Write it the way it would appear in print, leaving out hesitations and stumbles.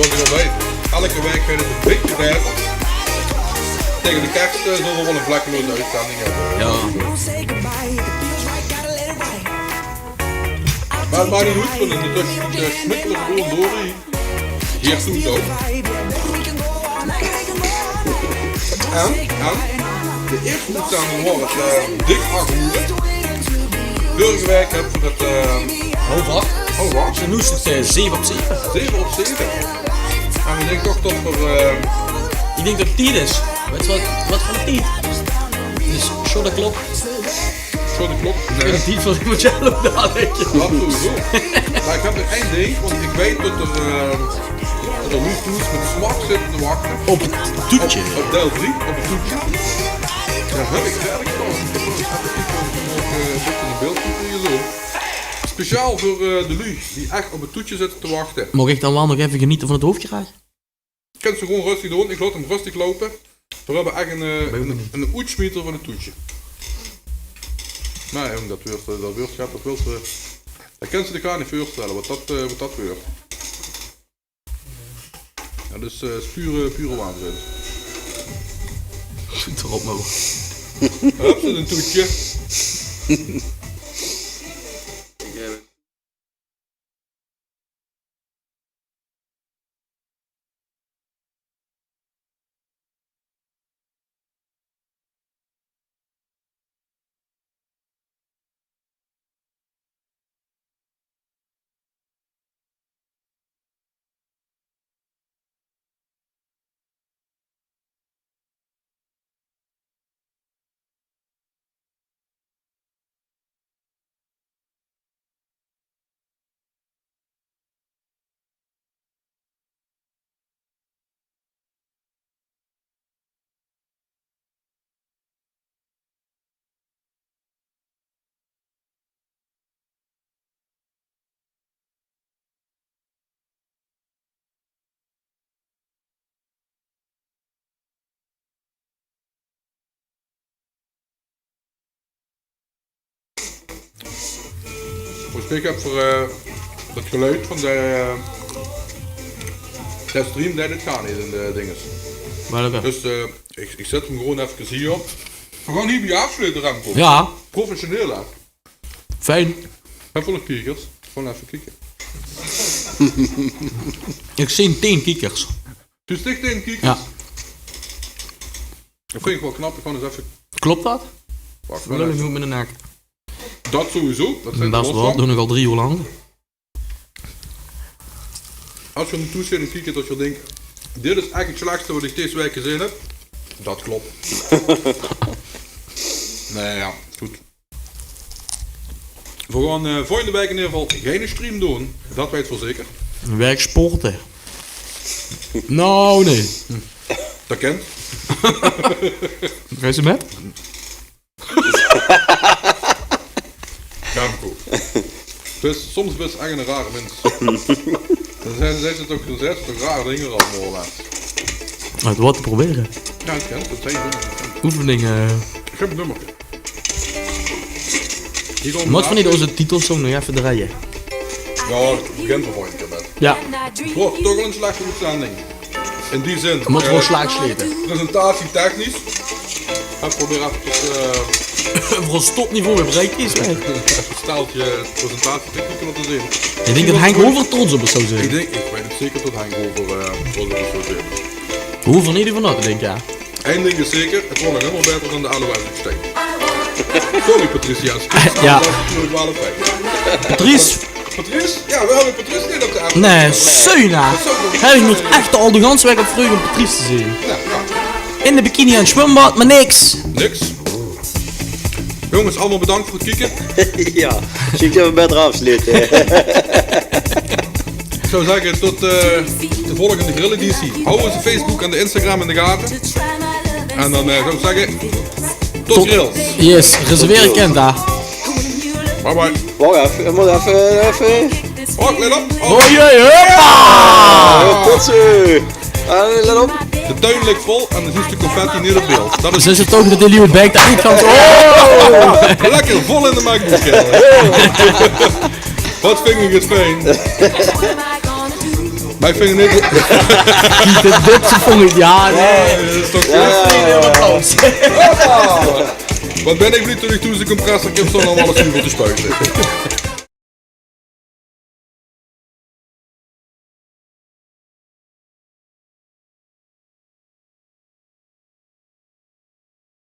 zoals je al weet, elke week gaat het een beetje beter. Tegen de kerst zullen we wel een vlekkeloze uitzending hebben. Ja. Maar het maakt niet uit, want het smikkelen gewoon door. Hier doet het ook. En de eerste uitzending wordt dik 800. Vorige week hebben we het... Oh wat? Ze noemt het 7 op 7. 7 op 7. En ik denk toch dat we... Ik denk dat het 10 is. Weet je wat van de 10? Dus shot de klok. Zo de klok. Ik weet niet van wat jij loopt nadenken. Absoluut. Maar ik heb nog één ding, want ik weet dat er nu toets met smak zitten te wachten. Op het toetje. Op deel 3, op het toetje. Daar heb ik eigenlijk van. Ik heb een beetje in beeld voor je zo. Speciaal voor de lui, die echt op het toetje zitten te wachten. Mag ik dan wel nog even genieten van het hoofdgerecht? Ik kan ze gewoon rustig doen, ik laat hem rustig lopen. We hebben echt een oetsmieter van het toetje. Nee, jong, dat kan ze elkaar niet voorstellen, wat dat weer. Ja, dus pure waanzin. Zit erop, man. Hup, zit een toetje. Ik heb voor het geluid van de stream dat het gaat niet in de dinges. Maar Dus ik zet hem gewoon even hier op. We gaan hier bij je afsluiten, Remco. ja, Professioneel hè. fijn. En voor de kijkers, gewoon even kijken. Ik zie 10 kiekers. Dus sticht in kijkers. Ja. Dat vind ik wel knap, ik ga eens even... Klopt dat? Wacht, Wil ik niet met de nek. dat sowieso, dat zijn Best wel, doen nog al 3 uur lang. Als je er toe zit en kijkt dat je denkt, dit is eigenlijk het slechtste wat ik deze week gezien heb. Dat klopt. Nee ja, goed. We gaan volgende week in ieder geval geen stream doen, dat weet ik wel zeker. Werksporten. Nou, nee. Dat kent. Ga je ze met? Remco. Dus soms best echt een rare mens. Dan zijn ze toch rare dingen allemaal. Het wordt te proberen. Ja, het kent, dat zijn dingen. Oefeningen. Ik heb een nummer. Wat van die onze titelsong nog even draaien? Ja, het begint er gewoon een keer met. Ja. Het wordt toch wel een slechte uitzending. In die zin. Moet gewoon slaagsleten. Presentatie technisch. Ik probeer even tot Voor een stopniveau weer bereikt is. een staaltje presentatietechniek te zien. Ik denk dat Henk Hover trots op ons zou zijn. Ik weet het zeker dat Henk over trots op ons zou zijn. Hoeveel niet van dat, denk ik, ja. Eén ding is zeker, het wordt nog helemaal beter dan de LOS steen. Sorry Patricia, Ja. dat is natuurlijk wel een feit. Patrice? Patrice? Ja, we hebben Patrice niet op de avond. Nee, Seuna. Hij moet echt al de ganse weg op vreugde om Patrice te zien. Ja, In de bikini aan het zwembad, maar niks. niks. Jongens, allemaal bedankt voor het kijken. Ja, zie ik even beter afsluiten. Ik zou zeggen, tot de volgende grilleditie. Hou onze Facebook en de Instagram in de gaten. En dan zou ik zeggen, tot grill. Yes, reserveer ik kent daar. Bye bye. Wacht even, ik moet even. Oh, let op. Oh, Oh jee, hoppa! Tot zo. Let op. de tuin ligt vol en er is de confetti niet op beeld. Dat is Dus is het ook dat de nieuwe bag daar niet kan... Oh! lekker vol in de MacBook. Wat vind ik het fijn. Mijn vinger niet. Dit vond ik, ja, nee. Dat is toch Heel applaus. Wat ben ik blij toen ik toen de compressor heb staan om alles over te spuiten.